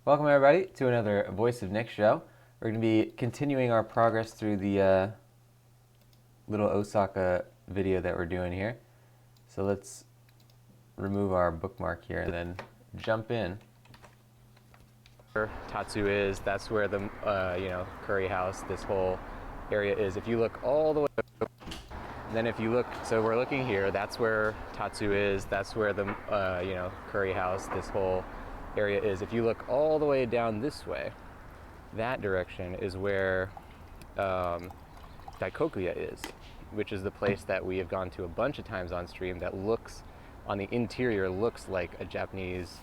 Welcome everybody to another Voice of Nick show. We're going to be continuing our progress through the little Osaka video that we're doing here. So let's remove our bookmark here and then jump in. Tatsu is, that's where the curry house, this whole area is. If you look all the way, then if you look, so we're looking here, that's where Tatsu is, that's where the curry house, this whole area is. If you look all the way down this way, that direction is where Daikokuya is, which is the place that we have gone to a bunch of times on stream that looks, on the interior, looks like a Japanese,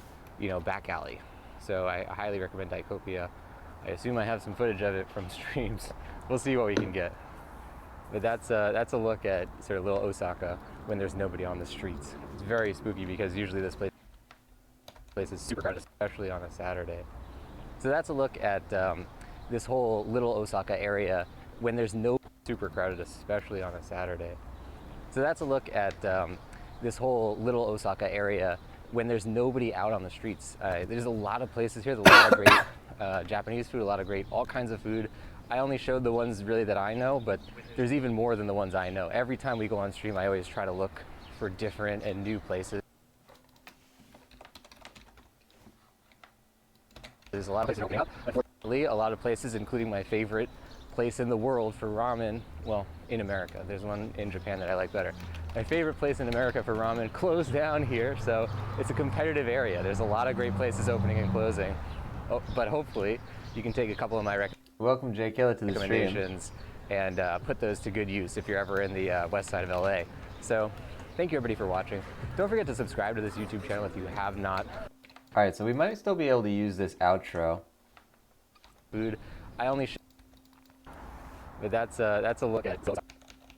back alley. So I highly recommend Daikokuya. I assume I have some footage of it from streams. We'll see what we can get. But that's a look at sort of little Osaka when there's nobody on the streets. It's very spooky because usually this place is super crowded, especially on a Saturday. So that's a look at this whole little Osaka area when there's no super crowded, especially on a Saturday. So that's a look at this whole little Osaka area when there's nobody out on the streets. There's a lot of places here, there's a lot of great Japanese food, a lot of great all kinds of food. I only showed the ones really that I know, but there's even more than the ones I know. Every time we go on stream, I always try to look for different and new places. There's a lot of places opening up. Unfortunately, a lot of places, including my favorite place in the world for ramen, well, in America. There's one in Japan that I like better. My favorite place in America for ramen closed down here, so it's a competitive area. There's a lot of great places opening and closing, but hopefully you can take a couple of my Welcome Jay Killer to the recommendations stream. And put those to good use if you're ever in the west side of LA. So thank you everybody for watching. Don't forget to subscribe to this YouTube channel if you have not. Alright, so we might still be able to use this outro. Food. I only but that's a look at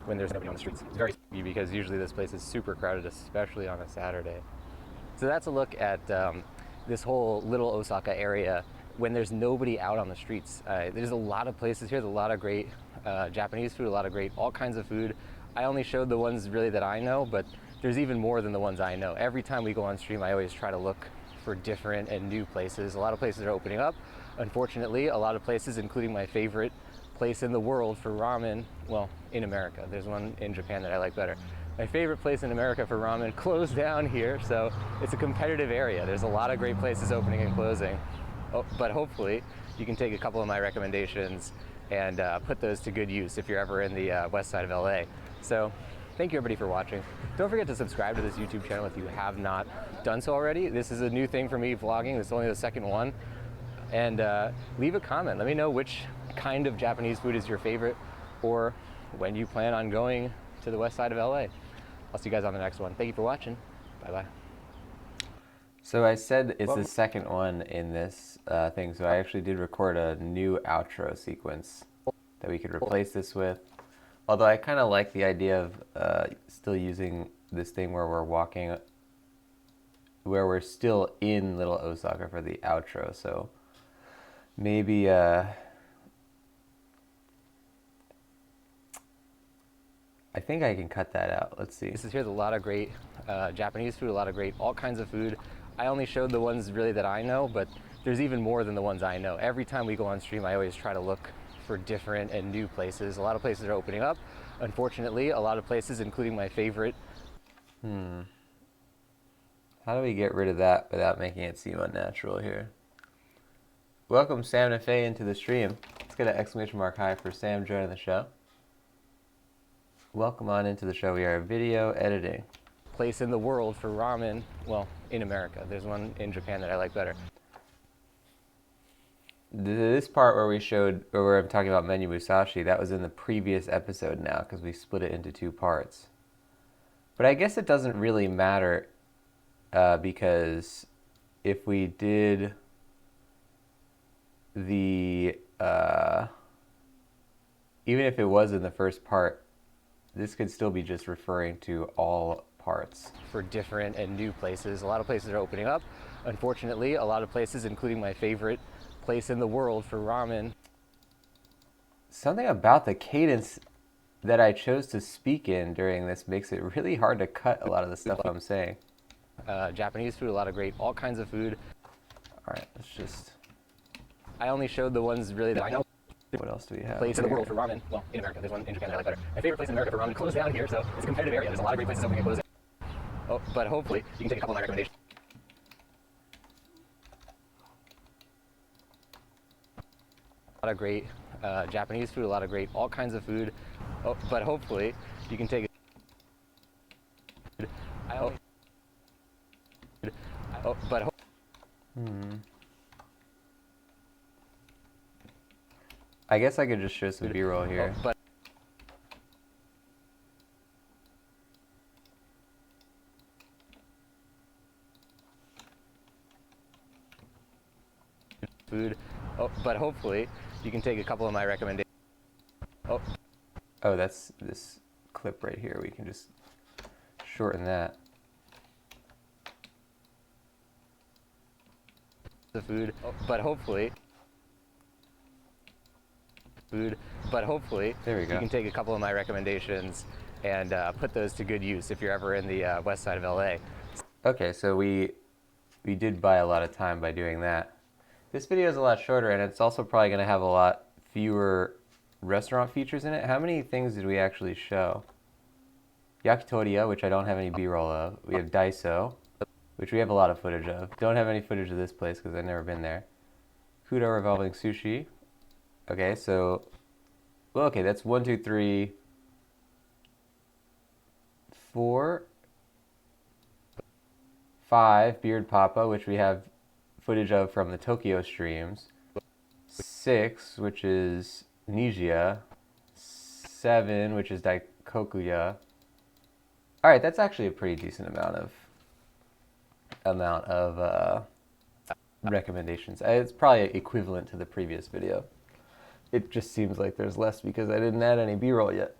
when there's nobody on the streets. It's very spooky because usually this place is super crowded, especially on a Saturday. So that's a look at this whole little Osaka area when there's nobody out on the streets. There's a lot of places here, there's a lot of great Japanese food, a lot of great all kinds of food. I only showed the ones really that I know, but there's even more than the ones I know. Every time we go on stream, I always try to look for different and new places. A lot of places are opening up. Unfortunately, a lot of places, including my favorite place in the world for ramen, well, in America. There's one in Japan that I like better. My favorite place in America for ramen closed down here, so it's a competitive area. There's a lot of great places opening and closing, but hopefully you can take a couple of my recommendations and put those to good use if you're ever in the west side of LA. So thank you everybody for watching. Don't forget to subscribe to this YouTube channel if you have not done so already. This is a new thing for me, vlogging. This is only the second one. And leave a comment. Let me know which kind of Japanese food is your favorite or when you plan on going to the west side of LA. I'll see you guys on the next one. Thank you for watching. Bye-bye. So I said it's the second one in this thing, so I actually did record a new outro sequence that we could replace this with. Although I kind of like the idea of still using this thing where we're walking, where we're still in Little Osaka for the outro, so maybe I think I can cut that out. Let's see. This is here's a lot of great Japanese food, a lot of great all kinds of food. I only showed the ones really that I know, but there's even more than the ones I know. Every time we go on stream, I always try to look for different and new places. A lot of places are opening up. Unfortunately, a lot of places, including my favorite. How do we get rid of that without making it seem unnatural here? Welcome Sam Nefei into the stream. Let's get an exclamation mark high for Sam joining the show. Welcome on into the show. We are video editing. Place in the world for ramen, well, in America. There's one in Japan that I like better. This part where I'm talking about menu musashi, that was in the previous episode now because we split it into two parts. But I guess it doesn't really matter because if we did the, even if it was in the first part, this could still be just referring to all parts. For different and new places. A lot of places are opening up. Unfortunately, a lot of places, including my favorite place in the world for ramen. Something about the cadence that I chose to speak in during this makes it really hard to cut a lot of the stuff I'm saying. Japanese food, a lot of great all kinds of food. All right, let's just I only showed the ones really that I know. What else do we have? Place in the world for ramen. Well, in America. There's one in Japan that I like better. My favorite place in America for ramen closed down here, so it's a competitive area. There's a lot of great places opening and closing. Oh, but hopefully you can take a couple of my recommendations. A lot of great Japanese food, a lot of great all kinds of food. Oh, but hopefully you can take. I guess I could just show some B-roll here. But food. Oh, but hopefully you can take a couple of my recommendations. Oh, that's this clip right here. We can just shorten that. The food, but hopefully there we go. You can take a couple of my recommendations and put those to good use if you're ever in the west side of LA. Okay, so we did buy a lot of time by doing that. This video is a lot shorter, and it's also probably going to have a lot fewer restaurant features in it. How many things did we actually show? Yakitoriya, which I don't have any B-roll of. We have DAISO, which we have a lot of footage of. Don't have any footage of this place because I've never been there. Kudo Revolving Sushi. Okay, so, well, okay, that's 1, 2, 3, 4, 5, Beard Papa, which we have footage of from the Tokyo streams. 6, which is Nijia. 7, which is Daikokuya. All right, that's actually a pretty decent amount of recommendations. It's probably equivalent to the previous video. It just seems like there's less because I didn't add any B-roll yet.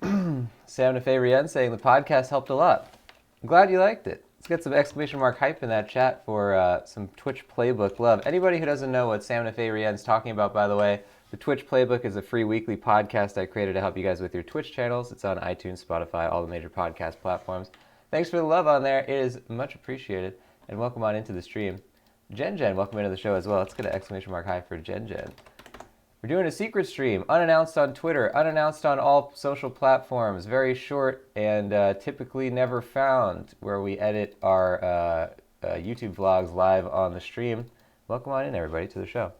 Sam Nefé Rien saying the podcast helped a lot. I'm glad you liked it. Let's get some exclamation mark hype in that chat for some Twitch Playbook love. Anybody who doesn't know what Sam Nefé Rien's talking about, by the way, the Twitch Playbook is a free weekly podcast I created to help you guys with your Twitch channels. It's on iTunes, Spotify, all the major podcast platforms. Thanks for the love on there. It is much appreciated. And welcome on into the stream. Jen, welcome into the show as well. Let's get an exclamation mark high for Jen. We're doing a secret stream, unannounced on Twitter, unannounced on all social platforms, very short and typically never found, where we edit our YouTube vlogs live on the stream. Welcome on in, everybody, to the show.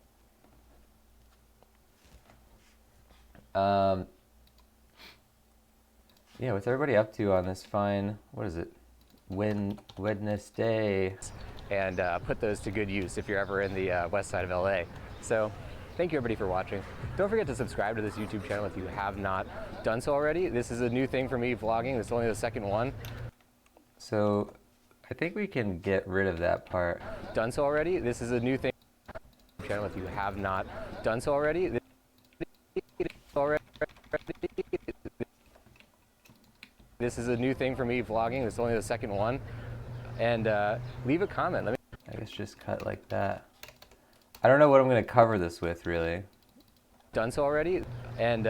Yeah, what's everybody up to on this fine, what is it, Wednesday? And put those to good use if you're ever in the west side of LA. So thank you everybody for watching. Don't forget to subscribe to this YouTube channel if you have not done so already. This is a new thing for me, vlogging. This is only the second one. So I think we can get rid of that part. Done so already? This is a new thing channel if you have not done so already. This is a new thing for me, vlogging. This is only the second one. And leave a comment. I guess just cut like that. I don't know what I'm going to cover this with, really. Done so already? And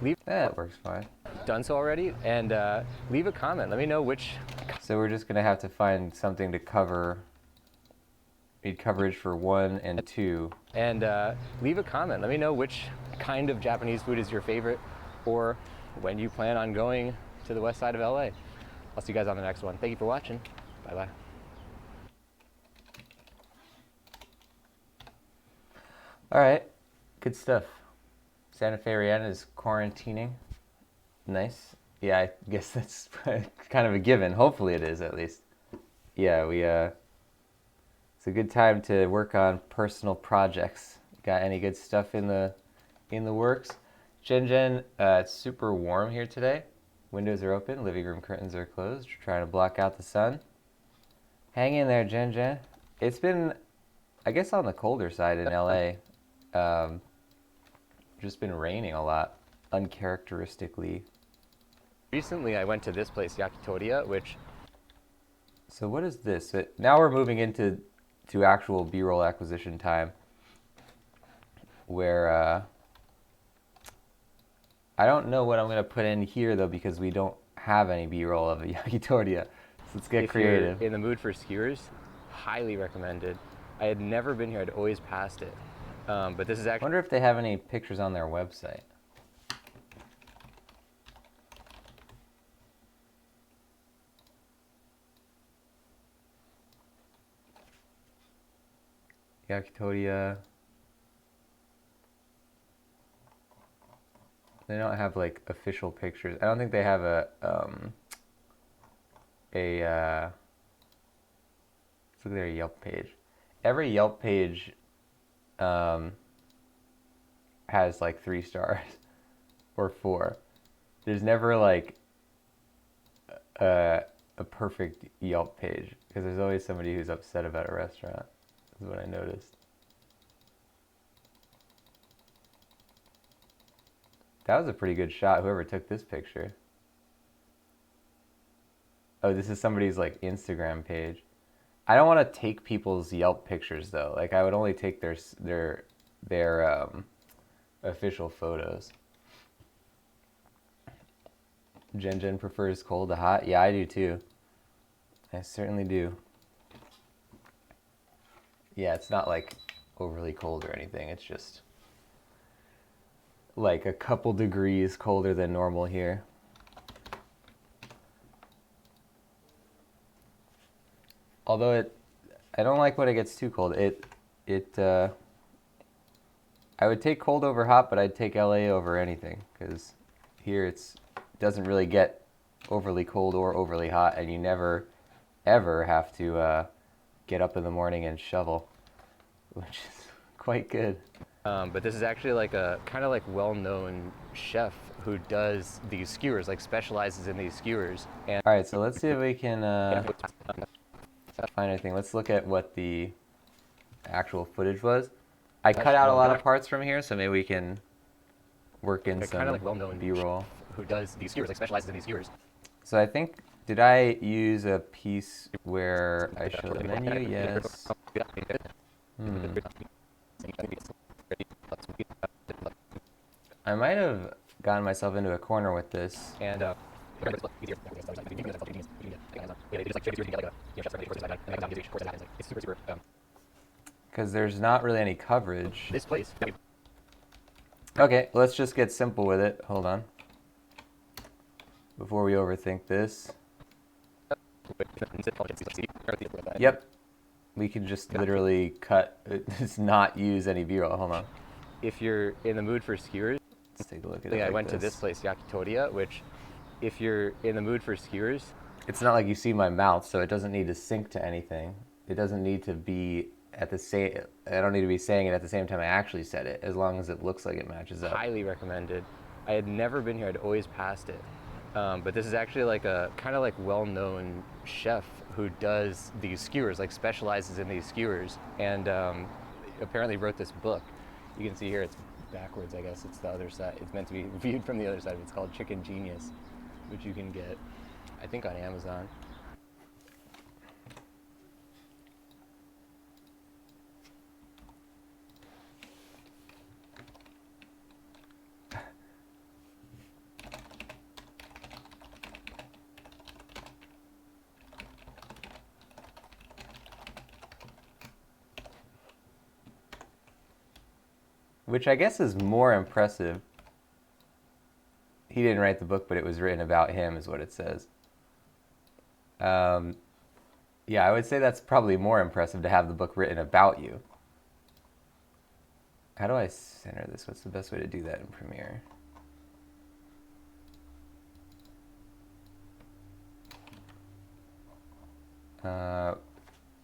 leave. That works fine. Done so already? And leave a comment. Let me know which. So we're just going to have to find something to cover. Need coverage for 1 and 2. And leave a comment. Let me know which kind of Japanese food is your favorite, or when you plan on going to the west side of LA. I'll see you guys on the next one. Thank you for watching. Bye-bye. All right, good stuff. Santa Fe Rihanna is quarantining. Nice. Yeah, I guess that's kind of a given. Hopefully it is, at least. Yeah, it's a good time to work on personal projects. Got any good stuff in the works? Jen, it's super warm here today. Windows are open, living room curtains are closed. We're trying to block out the sun. Hang in there, Jen. It's been, I guess, on the colder side in LA. Just been raining a lot, uncharacteristically. Recently, I went to this place, Yakitoriya, which. So what is this? Now we're moving into actual B-roll acquisition time, where I don't know what I'm going to put in here, though, because we don't have any B-roll of a yakitori. So let's get creative. If you're in the mood for skewers, highly recommended. I had never been here. I'd always passed it. But this is I actually... wonder if they have any pictures on their website. Yakitori. They don't have like official pictures. I don't think they have a let's look at their Yelp page. Every Yelp page has like 3 stars or 4. There's never like a perfect Yelp page because there's always somebody who's upset about a restaurant. Is what I noticed. That was a pretty good shot, whoever took this picture. Oh, this is somebody's like Instagram page. I don't want to take people's Yelp pictures though. Like I would only take their official photos. Jen prefers cold to hot. Yeah, I do too. I certainly do. Yeah, it's not like overly cold or anything. It's just like a couple degrees colder than normal here. Although I don't like when it gets too cold. I would take cold over hot, but I'd take LA over anything because here it doesn't really get overly cold or overly hot, and you never ever have to get up in the morning and shovel, which is quite good. But this is actually like a kind of like well-known chef who does these skewers, like specializes in these skewers. And all right, so let's see if we can find anything. Let's look at what the actual footage was. I cut out a lot of parts from here, so maybe we can work in some kind of like well-known B-roll. Who does these skewers, like specializes in these skewers. So I think, did I use a piece where I showed the menu? Yes. I might have gotten myself into a corner with this. And because there's not really any coverage. This place. Okay, let's just get simple with it. Hold on. Before we overthink this. Yep. We can just literally just not use any B-roll. Hold on. If you're in the mood for skewers, let's take a look at it. I went to this place, Yakitori, which, if you're in the mood for skewers, it's not like you see my mouth, so it doesn't need to sync to anything. It doesn't need to be at the same. I don't need to be saying it at the same time I actually said it, as long as it looks like it matches up. Highly recommended. I had never been here. I'd always passed it. But this is actually like a kind of like well-known chef who does these skewers, like specializes in these skewers, and apparently wrote this book. You can see here it's backwards, I guess. It's the other side. It's meant to be viewed from the other side. It's called Chicken Genius, which you can get, I think, on Amazon. Which I guess is more impressive. He didn't write the book, but it was written about him, is what it says. Yeah, I would say that's probably more impressive to have the book written about you. How do I center this? What's the best way to do that in Premiere?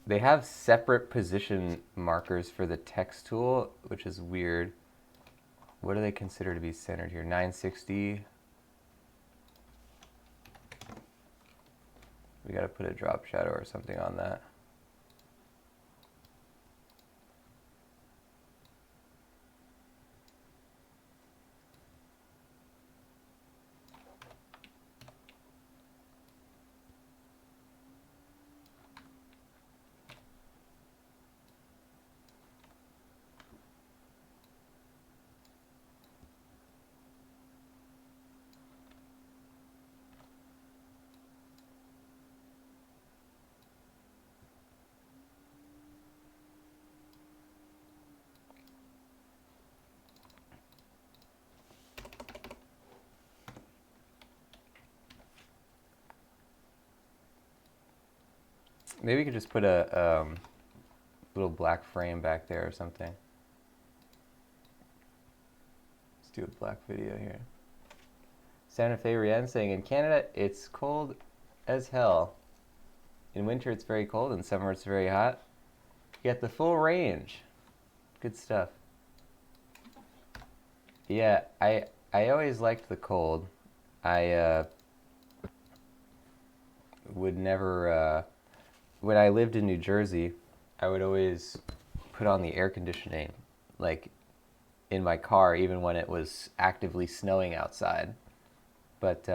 They have separate position markers for the text tool, which is weird. What do they consider to be centered here? 960. We got to put a drop shadow or something on that. Maybe we could just put a little black frame back there or something. Let's do a black video here. Santa Fe Rien saying, in Canada, it's cold as hell. In winter, it's very cold. In summer, it's very hot. You get the full range. Good stuff. Yeah, I always liked the cold. I would never, when I lived in New Jersey, I would always put on the air conditioning, like, in my car, even when it was actively snowing outside. But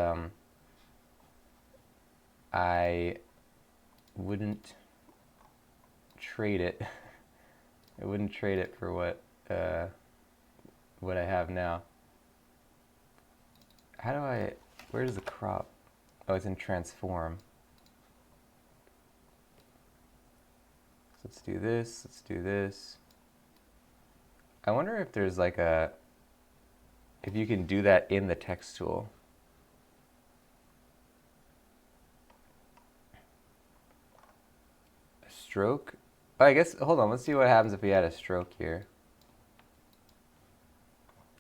I wouldn't trade it. I wouldn't trade it for what I have now. How do I? Where does the crop? Oh, it's in transform. So let's do this. Let's do this. I wonder if there's like if you can do that in the text tool. Stroke? Oh, I guess, hold on, let's see what happens if we add a stroke here.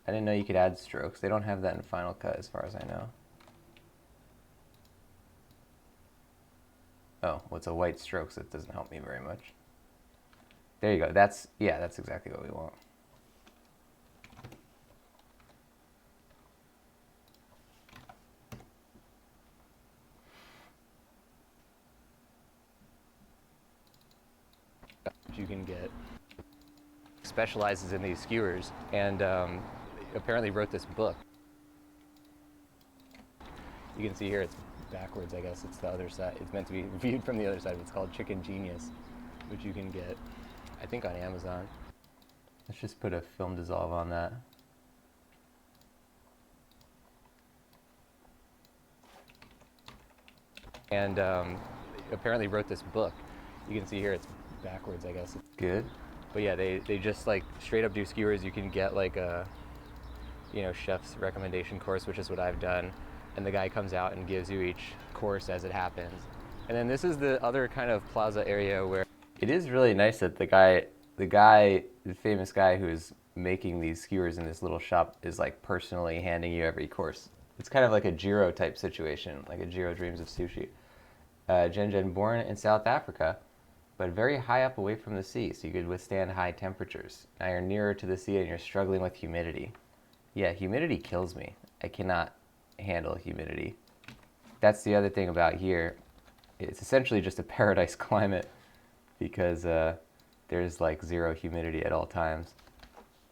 I didn't know you could add strokes. They don't have that in Final Cut as far as I know. Oh, well, it's a white stroke, so it doesn't help me very much. There you go. That's exactly what we want. You can get specializes in these skewers, and apparently wrote this book. You can see here it's backwards, I guess. It's the other side. It's meant to be viewed from the other side. It's called Chicken Genius, which you can get, I think, on Amazon. Let's just put a film dissolve on that. And apparently wrote this book. You can see here it's backwards, I guess. Good. But yeah, they just like straight up do skewers. You can get like a, chef's recommendation course, which is what I've done. And the guy comes out and gives you each course as it happens. And then this is the other kind of plaza area where it is really nice that the famous guy who's making these skewers in this little shop is like personally handing you every course. It's kind of like a Jiro type situation, like a Jiro Dreams of Sushi. Jen born in South Africa, but very high up away from the sea, so you could withstand high temperatures. Now you're nearer to the sea and you're struggling with humidity. Yeah, humidity kills me. I cannot handle humidity. That's the other thing about here. It's essentially just a paradise climate because there's like zero humidity at all times.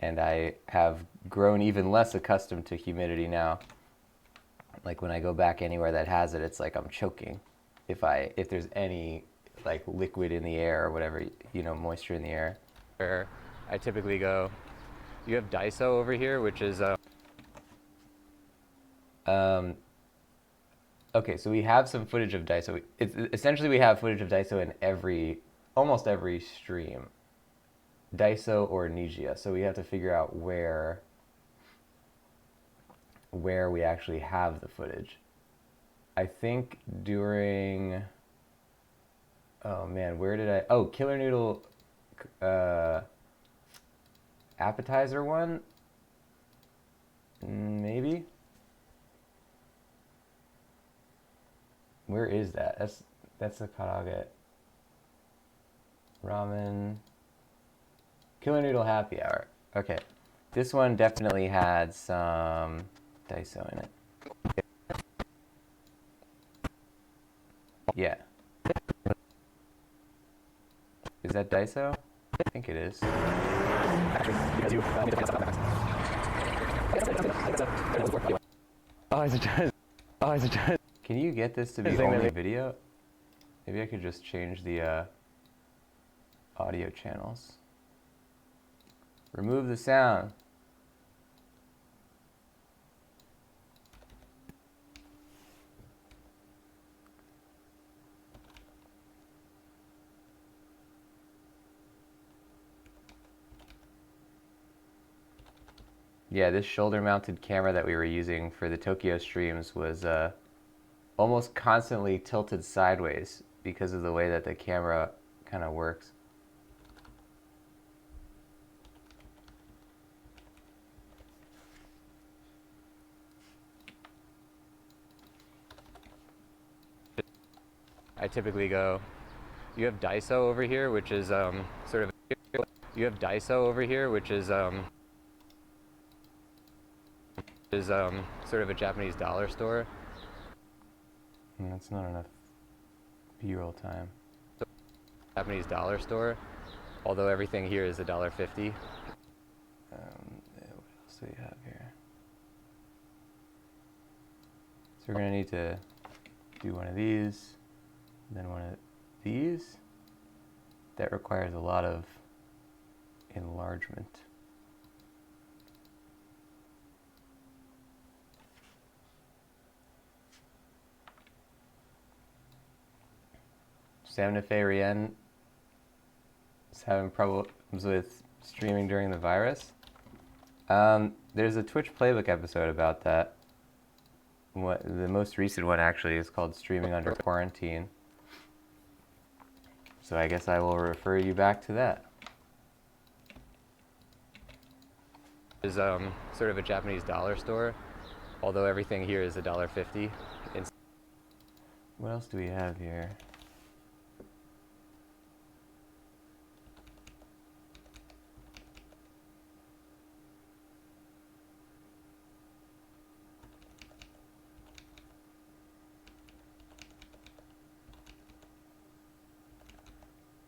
And I have grown even less accustomed to humidity now. Like when I go back anywhere that has it, it's like I'm choking. If there's any like liquid in the air or whatever, moisture in the air. Where I typically go. You have DAISO over here, which is okay, so we have some footage of DAISO. Essentially we have footage of DAISO in almost every stream. DAISO or Nigia. So we have to figure out where we actually have the footage. I think during, oh man, Killer Noodle appetizer one? Maybe? Where is that? That's the karaage. Ramen. Killer Noodle happy hour. Okay. This one definitely had some DAISO in it. Yeah. Is that DAISO? I think it is. Can you get this to be only video? Maybe I could just change the audio channels. Remove the sound. Yeah, this shoulder-mounted camera that we were using for the Tokyo streams was almost constantly tilted sideways because of the way that the camera kind of works. I typically go, you have DAISO over here, which is sort of, you have DAISO over here, which is sort of a Japanese dollar store. And that's not enough B-roll time. Japanese dollar store, although everything here is $1.50. What else do we have here? So we're gonna need to do one of these, then one of these. That requires a lot of enlargement. Sam Nefe Rien is having problems with streaming during the virus. There's a Twitch playbook episode about that. The most recent one actually is called Streaming Under Quarantine. So I guess I will refer you back to that. Is sort of a Japanese dollar store, although everything here is $1.50. What else do we have here?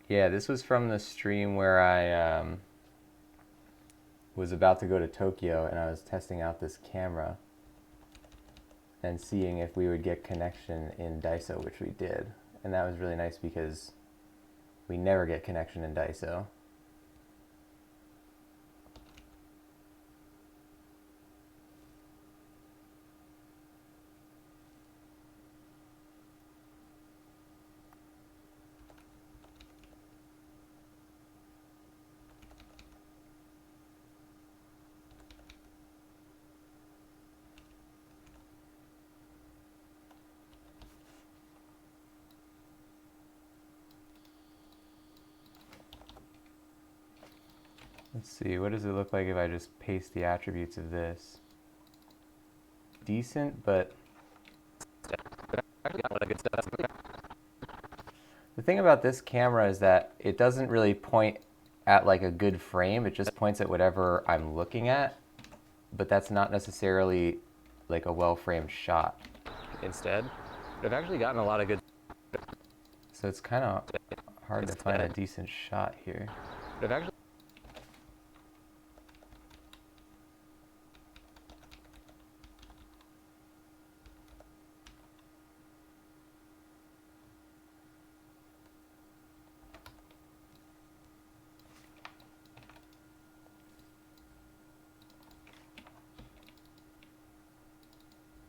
Yeah, this was from the stream where I was about to go to Tokyo and I was testing out this camera and seeing if we would get connection in DAISO, which we did. And that was really nice because we never get connection in DAISO. Let's see, what does it look like if I just paste the attributes of this? Decent, but the thing about this camera is that it doesn't really point at like a good frame, it just points at whatever I'm looking at, but that's not necessarily like a well-framed shot. Instead, I've actually gotten a lot of good, so it's kind of hard to find a decent shot here. But I've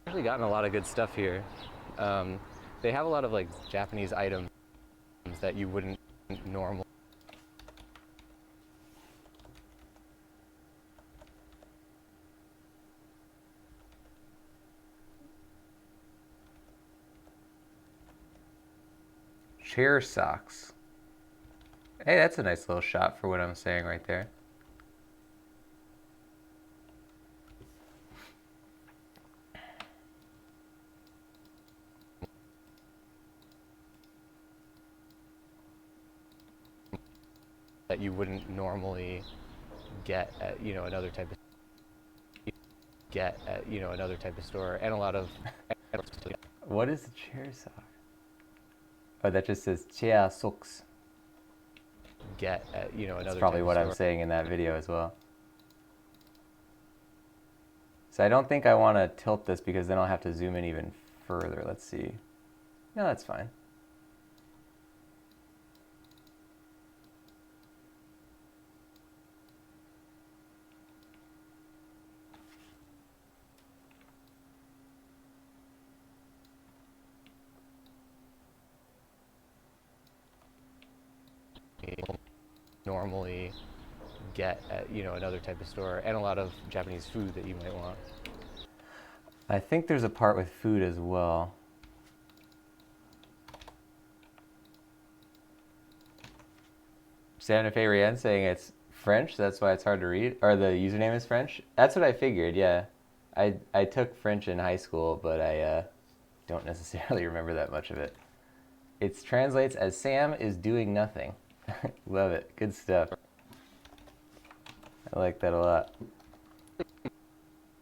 actually gotten a lot of good stuff here. They have a lot of like Japanese items that you wouldn't normally. Chair socks. Hey, that's a nice little shot for what I'm saying right there. That you wouldn't normally get at, you know, another type of store, and a lot of. What is a chair sock? Oh, that just says chair socks. Get at, you know, another. That's probably what I'm saying in that video as well. So I don't think I want to tilt this because then I'll have to zoom in even further. Let's see. No, that's fine. Normally get at, you know, another type of store, and a lot of Japanese food that you might want. I think there's a part with food as well. Santa Fe Rian saying it's French, that's why it's hard to read. Or the username is French. That's what I figured, yeah. I took French in high school, but I don't necessarily remember that much of it. It translates as Sam is doing nothing. Love it. Good stuff. I like that a lot.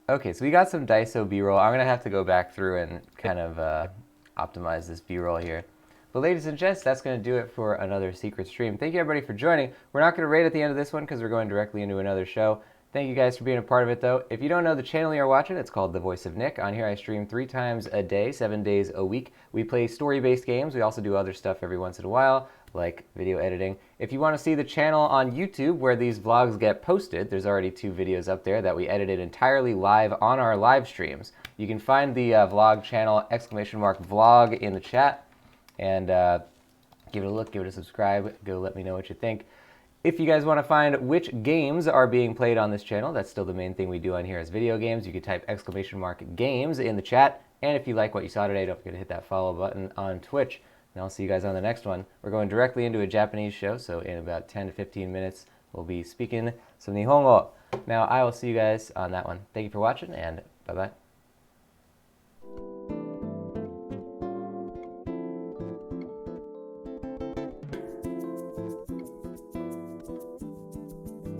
Okay, so we got some DAISO B-roll. I'm going to have to go back through and kind of optimize this B-roll here. But ladies and gents, that's going to do it for another secret stream. Thank you everybody for joining. We're not going to rate at the end of this one because we're going directly into another show. Thank you guys for being a part of it though. If you don't know the channel you're watching, it's called The Voice of Nick. On here I stream 3 times a day, 7 days a week. We play story-based games. We also do other stuff every once in a while, like video editing. If you want to see the channel on YouTube where these vlogs get posted, there's already 2 videos up there that we edited entirely live on our live streams. You can find the vlog channel !vlog in the chat and give it a look, give it a subscribe, go let me know what you think. If you guys want to find which games are being played on this channel, that's still the main thing we do on here is video games. You can type !games in the chat. And if you like what you saw today, don't forget to hit that follow button on Twitch. And I'll see you guys on the next one. We're going directly into a Japanese show, so in about 10 to 15 minutes, we'll be speaking some Nihongo. Now, I will see you guys on that one. Thank you for watching, and bye-bye.